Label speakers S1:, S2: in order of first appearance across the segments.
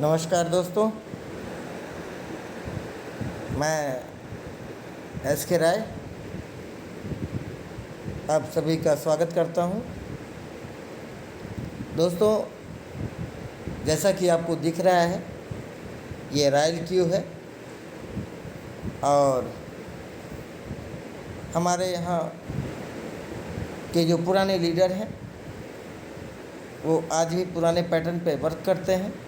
S1: नमस्कार दोस्तों, मैं एस के राय आप सभी का स्वागत करता हूं। दोस्तों, जैसा कि आपको दिख रहा है, ये रॉयल क्यू है और हमारे यहाँ के जो पुराने लीडर हैं वो आज भी पुराने पैटर्न पे वर्क करते हैं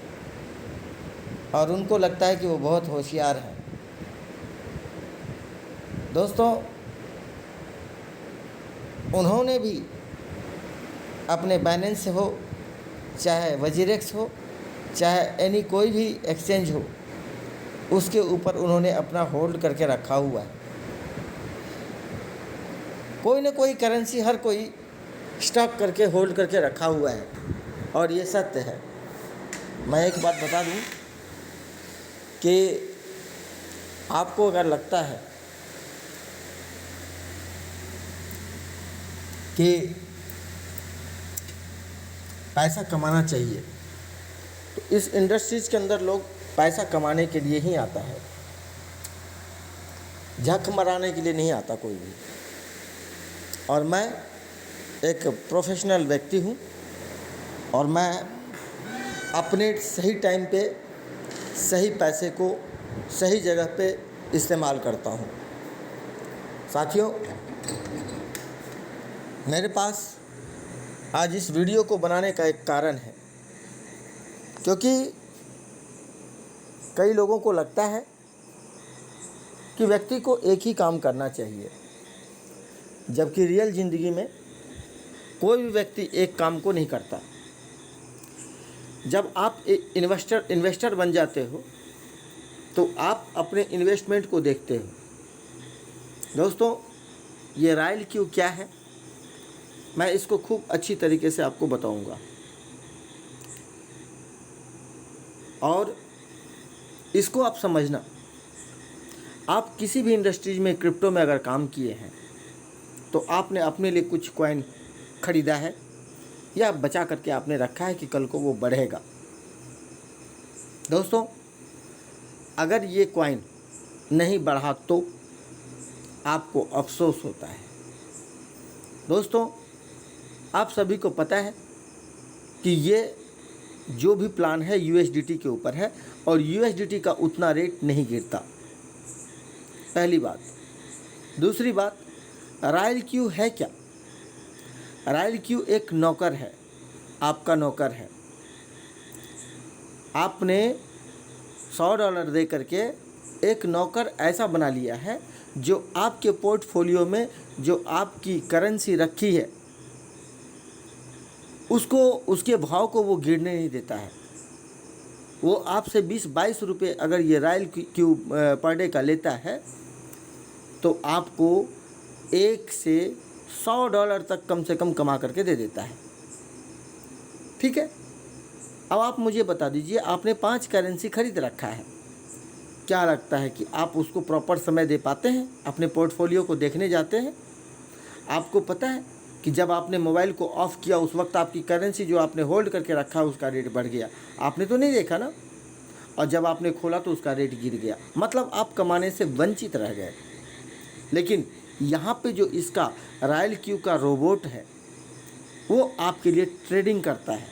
S1: और उनको लगता है कि वो बहुत होशियार हैं। दोस्तों, उन्होंने भी अपने बाइनेंस हो, चाहे वजीरेक्स हो, चाहे एनी कोई भी एक्सचेंज हो, उसके ऊपर उन्होंने अपना होल्ड करके रखा हुआ है। कोई ना कोई करेंसी हर कोई स्टॉक करके होल्ड करके रखा हुआ है और ये सत्य है। मैं एक बात बता दूं कि आपको अगर लगता है कि पैसा कमाना चाहिए, तो इस इंडस्ट्रीज़ के अंदर लोग पैसा कमाने के लिए ही आता है, झक मराने के लिए नहीं आता कोई भी। और मैं एक प्रोफेशनल व्यक्ति हूँ और मैं अपने सही टाइम पे सही पैसे को सही जगह पे इस्तेमाल करता हूँ। साथियों, मेरे पास आज इस वीडियो को बनाने का एक कारण है, क्योंकि कई लोगों को लगता है कि व्यक्ति को एक ही काम करना चाहिए, जबकि रियल ज़िंदगी में कोई भी व्यक्ति एक काम को नहीं करता। जब आप एक इन्वेस्टर बन जाते हो तो आप अपने इन्वेस्टमेंट को देखते हो। दोस्तों, ये रॉयल क्यू क्या है, मैं इसको खूब अच्छी तरीके से आपको बताऊंगा। और इसको आप समझना, आप किसी भी इंडस्ट्रीज में क्रिप्टो में अगर काम किए हैं तो आपने अपने लिए कुछ कॉइन खरीदा है या बचा करके आपने रखा है कि कल को वो बढ़ेगा। दोस्तों, अगर ये कॉइन नहीं बढ़ा तो आपको अफसोस होता है। दोस्तों, आप सभी को पता है कि ये जो भी प्लान है यूएसडीटी के ऊपर है और यूएसडीटी का उतना रेट नहीं गिरता, पहली बात। दूसरी बात, रॉयल क्यू है क्या? रॉयल क्यू एक नौकर है, आपका नौकर है। आपने $100 दे करके एक नौकर ऐसा बना लिया है जो आपके पोर्टफोलियो में जो आपकी करेंसी रखी है उसको, उसके भाव को वो गिरने नहीं देता है। वो आपसे 20-22 रुपये अगर ये रॉयल क्यू पर डे का लेता है तो आपको $1 से $100 तक कम से कम कमा करके दे देता है। ठीक है, अब आप मुझे बता दीजिए, आपने 5 करेंसी खरीद रखा है, क्या लगता है कि आप उसको प्रॉपर समय दे पाते हैं? अपने पोर्टफोलियो को देखने जाते हैं? आपको पता है कि जब आपने मोबाइल को ऑफ़ किया उस वक्त आपकी करेंसी जो आपने होल्ड करके रखा उसका रेट बढ़ गया? आपने तो नहीं देखा ना। और जब आपने खोला तो उसका रेट गिर गया, मतलब आप कमाने से वंचित रह गए। लेकिन यहाँ पे जो इसका रॉयल क्यू का रोबोट है वो आपके लिए ट्रेडिंग करता है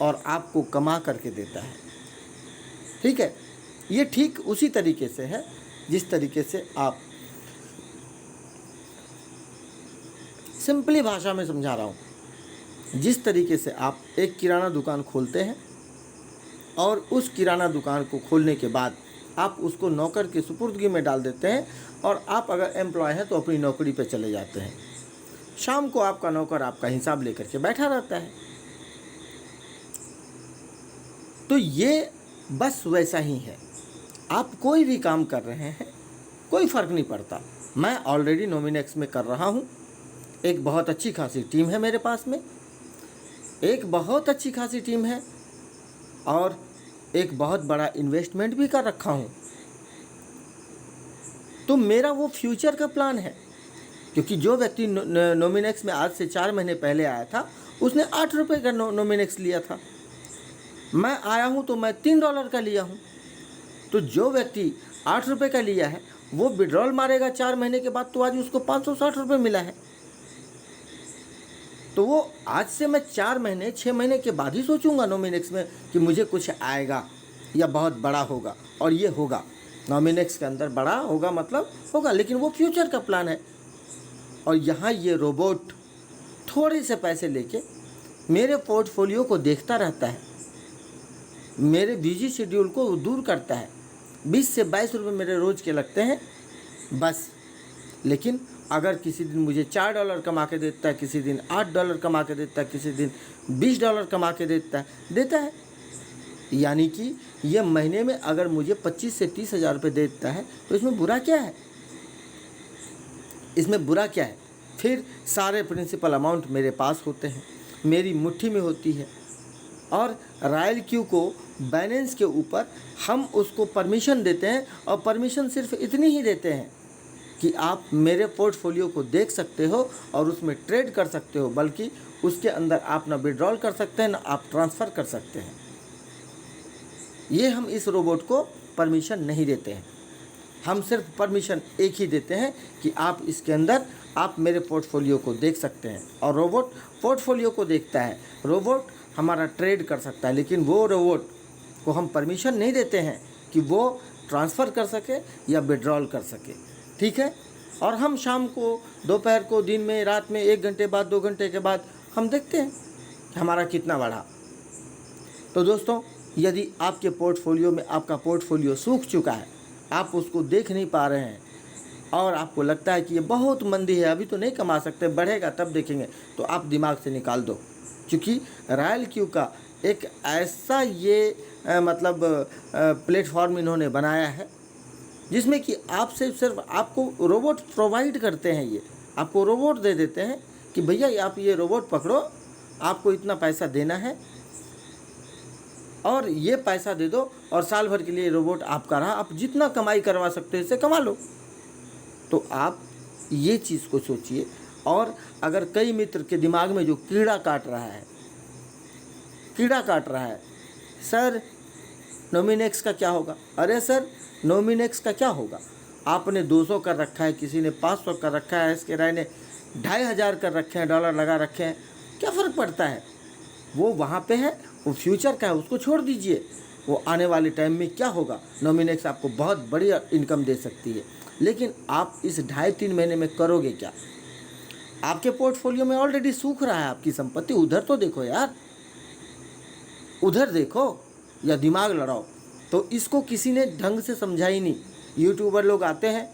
S1: और आपको कमा करके देता है। ठीक है, ये ठीक उसी तरीके से है जिस तरीके से आप, सिंपली भाषा में समझा रहा हूँ, जिस तरीके से आप एक किराना दुकान खोलते हैं और उस किराना दुकान को खोलने के बाद आप उसको नौकर के सुपुर्दगी में डाल देते हैं और आप अगर एम्प्लॉय हैं तो अपनी नौकरी पे चले जाते हैं। शाम को आपका नौकर आपका हिसाब लेकर के बैठा रहता है। तो ये बस वैसा ही है। आप कोई भी काम कर रहे हैं, कोई फ़र्क नहीं पड़ता। मैं ऑलरेडी नोमिनेक्स में कर रहा हूँ, एक बहुत अच्छी खासी टीम है मेरे पास में, एक बहुत अच्छी खासी टीम है और एक बहुत बड़ा इन्वेस्टमेंट भी कर रखा हूँ। तो मेरा वो फ्यूचर का प्लान है, क्योंकि जो व्यक्ति नोमिनेक्स में आज से 4 महीने पहले आया था उसने 8 रुपये का नोमिनेक्स लिया था। मैं आया हूँ तो मैं $3 का लिया हूँ। तो जो व्यक्ति 8 रुपये का लिया है वो विड्रॉल मारेगा 4 महीने के बाद, तो आज उसको 560 रुपये मिला है। तो वो आज से मैं 4 महीने 6 महीने के बाद ही सोचूंगा नोमिनेक्स में कि मुझे कुछ आएगा या बहुत बड़ा होगा, और ये होगा। नोमिनेक्स के अंदर बड़ा होगा मतलब होगा, लेकिन वो फ्यूचर का प्लान है। और यहाँ ये रोबोट थोड़े से पैसे लेके मेरे पोर्टफोलियो को देखता रहता है, मेरे बिजी शेड्यूल को दूर करता है। 20 से 22 रुपये मेरे रोज़ के लगते हैं बस। लेकिन अगर किसी दिन मुझे $4 कमा के देता है, किसी दिन $8 कमा के देता है, किसी दिन $20 कमा के देता है। यानी कि ये महीने में अगर मुझे 25 से 30 हज़ार रुपये देता है तो इसमें बुरा क्या है? इसमें बुरा क्या है? फिर सारे प्रिंसिपल अमाउंट मेरे पास होते हैं, मेरी मुट्ठी में होती है। और रॉयल क्यू को बैलेंस के ऊपर हम उसको परमिशन देते हैं, और परमिशन सिर्फ इतनी ही देते हैं कि आप मेरे पोर्टफोलियो को देख सकते हो और उसमें ट्रेड कर सकते हो, बल्कि उसके अंदर आप ना विड्रॉल कर सकते हैं ना आप ट्रांसफ़र कर सकते हैं। ये हम इस रोबोट को परमिशन नहीं देते हैं। हम सिर्फ परमिशन एक ही देते हैं कि आप इसके अंदर आप मेरे पोर्टफोलियो को देख सकते हैं, और रोबोट पोर्टफोलियो को देखता है। रोबोट हमारा ट्रेड कर सकता है, लेकिन वो रोबोट को हम परमिशन नहीं देते हैं कि वो ट्रांसफ़र कर सके या विड्रॉल कर सके। ठीक है? और हम शाम को, दोपहर को, दिन में, रात में, 1 घंटे बाद, 2 घंटे के बाद हम देखते हैं कि हमारा कितना बढ़ा। तो दोस्तों, यदि आपके पोर्टफोलियो में आपका पोर्टफोलियो सूख चुका है, आप उसको देख नहीं पा रहे हैं और आपको लगता है कि ये बहुत मंदी है, अभी तो नहीं कमा सकते, बढ़ेगा तब देखेंगे, तो आप दिमाग से निकाल दो। क्योंकि रॉयल क्यू का एक ऐसा ये प्लेटफॉर्म इन्होंने बनाया है जिसमें कि आपसे सिर्फ आपको रोबोट प्रोवाइड करते हैं। ये आपको रोबोट दे देते हैं कि भैया आप ये रोबोट पकड़ो, आपको इतना पैसा देना है और ये पैसा दे दो, और साल भर के लिए रोबोट आपका रहा, आप जितना कमाई करवा सकते हो इससे कमा लो। तो आप ये चीज़ को सोचिए। और अगर कई मित्र के दिमाग में जो कीड़ा काट रहा है, सर नोमिनेक्स का क्या होगा? अरे सर, नोमिनेक्स का क्या होगा? आपने 200 कर रखा है, किसी ने 500 कर रखा है, इसके राय ने 2500 कर रखे हैं, डॉलर लगा रखे हैं, क्या फ़र्क पड़ता है? वो वहाँ पे है, वो फ्यूचर का है, उसको छोड़ दीजिए। वो आने वाले टाइम में क्या होगा, नोमिनेक्स आपको बहुत बड़ी इनकम दे सकती है। लेकिन आप इस 2.5-3 महीने में करोगे क्या? आपके पोर्टफोलियो में ऑलरेडी सूख रहा है आपकी संपत्ति, उधर तो देखो यार, उधर देखो या दिमाग लड़ाओ। तो इसको किसी ने ढंग से समझा ही नहीं। यूट्यूबर लोग आते हैं,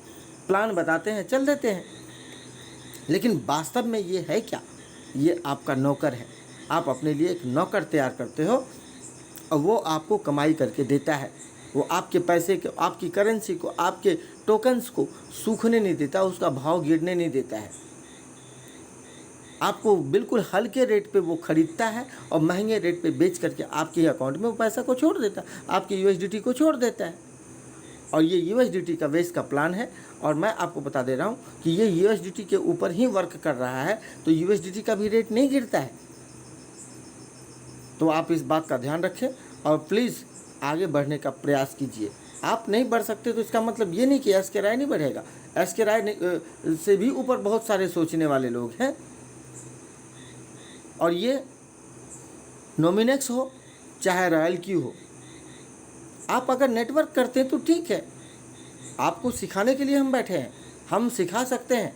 S1: प्लान बताते हैं, चल देते हैं, लेकिन वास्तव में ये है क्या? ये आपका नौकर है। आप अपने लिए एक नौकर तैयार करते हो और वो आपको कमाई करके देता है। वो आपके पैसे को, आपकी करेंसी को, आपके टोकन्स को सूखने नहीं देता, उसका भाव गिरने नहीं देता है। आपको बिल्कुल हल्के रेट पे वो ख़रीदता है और महंगे रेट पे बेच करके आपके अकाउंट में वो पैसा को छोड़ देता है, आपकी यूएसडीटी को छोड़ देता है। और ये यूएसडीटी का वेस्ट का प्लान है, और मैं आपको बता दे रहा हूँ कि ये यूएसडीटी के ऊपर ही वर्क कर रहा है, तो यूएसडीटी का भी रेट नहीं गिरता है। तो आप इस बात का ध्यान रखें और प्लीज़ आगे बढ़ने का प्रयास कीजिए। आप नहीं बढ़ सकते तो इसका मतलब ये नहीं कि एस के राय नहीं बढ़ेगा। एस के राय से भी ऊपर बहुत सारे सोचने वाले लोग हैं। और ये नोमिनेक्स हो चाहे रॉयल क्यू हो, आप अगर नेटवर्क करते हैं तो ठीक है, आपको सिखाने के लिए हम बैठे हैं, हम सिखा सकते हैं।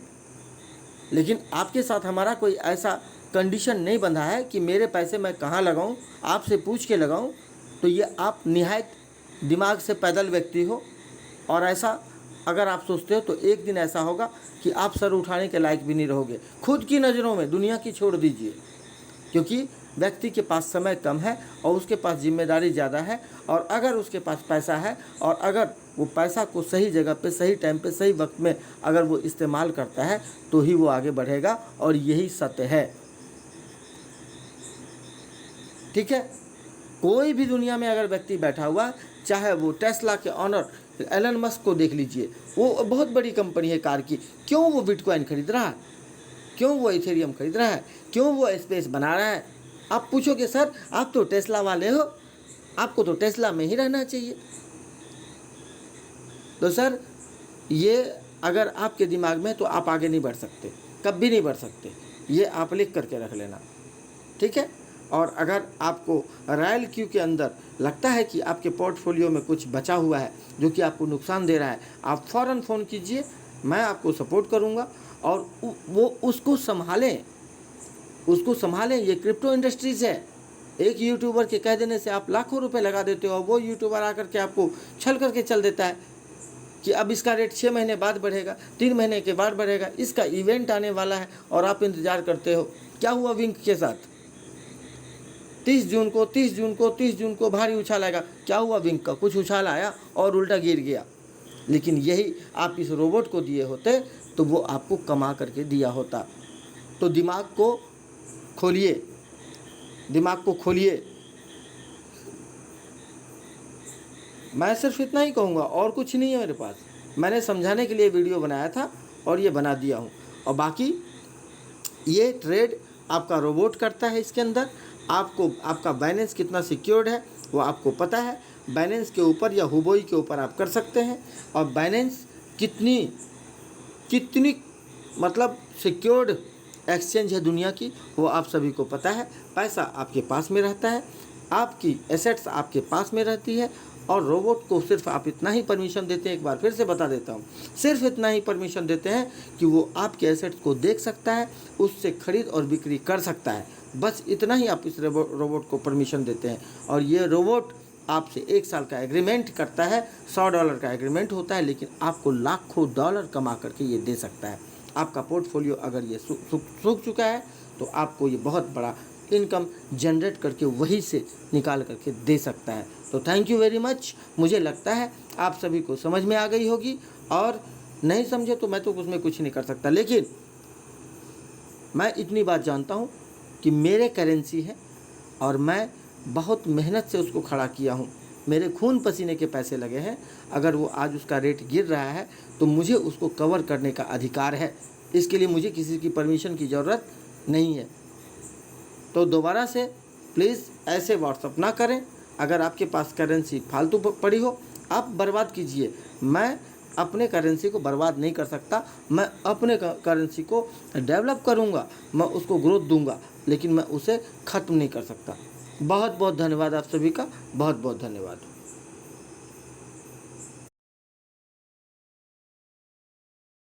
S1: लेकिन आपके साथ हमारा कोई ऐसा कंडीशन नहीं बंधा है कि मेरे पैसे मैं कहाँ लगाऊं, आपसे पूछ के लगाऊं। तो ये आप निहायत दिमाग से पैदल व्यक्ति हो, और ऐसा अगर आप सोचते हो तो एक दिन ऐसा होगा कि आप सर उठाने के लायक भी नहीं रहोगे खुद की नज़रों में। दुनिया की छोड़ दीजिए, क्योंकि व्यक्ति के पास समय कम है और उसके पास जिम्मेदारी ज़्यादा है। और अगर उसके पास पैसा है और अगर वो पैसा को सही जगह पे, सही टाइम पे, सही वक्त में अगर वो इस्तेमाल करता है तो ही वो आगे बढ़ेगा, और यही सत्य है। ठीक है? कोई भी दुनिया में अगर व्यक्ति बैठा हुआ, चाहे वो टेस्ला के ऑनर एलन मस्क को देख लीजिए, वो बहुत बड़ी कंपनी है कार की, क्यों वो बिटकॉइन खरीद रहा है, क्यों वो इथेरियम खरीद रहा है, क्यों वो स्पेस बना रहा है? आप पूछोगे सर आप तो टेस्ला वाले हो, आपको तो टेस्ला में ही रहना चाहिए। तो सर ये अगर आपके दिमाग में, तो आप आगे नहीं बढ़ सकते, कभी नहीं बढ़ सकते। ये आप लिख करके रख लेना, ठीक है। और अगर आपको रॉयल क्यू के अंदर लगता है कि आपके पोर्टफोलियो में कुछ बचा हुआ है जो कि आपको नुकसान दे रहा है, आप फ़ौरन फ़ोन कीजिए, मैं आपको सपोर्ट करूंगा और वो उसको संभालें, उसको संभालें। ये क्रिप्टो इंडस्ट्रीज़ है। एक यूट्यूबर के कह देने से आप लाखों रुपए लगा देते हो, और वो यूट्यूबर आकर के आपको छल करके चल देता है कि अब इसका रेट 6 महीने बाद बढ़ेगा, 3 महीने के बाद बढ़ेगा, इसका इवेंट आने वाला है और आप इंतज़ार करते हो। क्या हुआ विंक के साथ? 30 जून को भारी उछाल आएगा। क्या हुआ विंक का? कुछ उछाल आया और उल्टा गिर गया। लेकिन यही आप इस रोबोट को दिए होते तो वो आपको कमा करके दिया होता। तो दिमाग को खोलिए, दिमाग को खोलिए। मैं सिर्फ इतना ही कहूँगा, और कुछ नहीं है मेरे पास। मैंने समझाने के लिए वीडियो बनाया था और ये बना दिया हूँ। और बाकी ये ट्रेड आपका रोबोट करता है। इसके अंदर आपको आपका बैलेंस कितना सिक्योर्ड है वो आपको पता है। बैलेंस के ऊपर या हुबोई के ऊपर आप कर सकते हैं। और बैलेंस कितनी मतलब सिक्योर्ड एक्सचेंज है दुनिया की, वो आप सभी को पता है। पैसा आपके पास में रहता है, आपकी एसेट्स आपके पास में रहती है। और रोबोट को सिर्फ आप इतना ही परमिशन देते हैं, एक बार फिर से बता देता हूँ, सिर्फ इतना ही परमिशन देते हैं कि वो आपके एसेट्स को देख सकता है, उससे खरीद और बिक्री कर सकता है। बस इतना ही आप इस रोबोट को परमिशन देते हैं। और ये रोबोट आपसे 1 साल का एग्रीमेंट करता है, $100 का एग्रीमेंट होता है, लेकिन आपको लाखों डॉलर कमा करके ये दे सकता है। आपका पोर्टफोलियो अगर ये सूख चुका है तो आपको ये बहुत बड़ा इनकम जनरेट करके वहीं से निकाल करके दे सकता है। तो थैंक यू वेरी मच। मुझे लगता है आप सभी को समझ में आ गई होगी, और नहीं समझे तो मैं तो उसमें कुछ नहीं कर सकता। लेकिन मैं इतनी बात जानता हूँ कि मेरे करेंसी है और मैं बहुत मेहनत से उसको खड़ा किया हूँ, मेरे खून पसीने के पैसे लगे हैं। अगर वो आज उसका रेट गिर रहा है तो मुझे उसको कवर करने का अधिकार है। इसके लिए मुझे किसी की परमिशन की ज़रूरत नहीं है। तो दोबारा से प्लीज़ ऐसे व्हाट्सअप ना करें। अगर आपके पास करेंसी फालतू पड़ी हो, आप बर्बाद कीजिए। मैं अपने करेंसी को बर्बाद नहीं कर सकता। मैं अपने करेंसी को डेवलप करूंगा, मैं उसको ग्रोथ दूंगा, लेकिन मैं उसे ख़त्म नहीं कर सकता। बहुत बहुत धन्यवाद आप सभी का, बहुत बहुत धन्यवाद।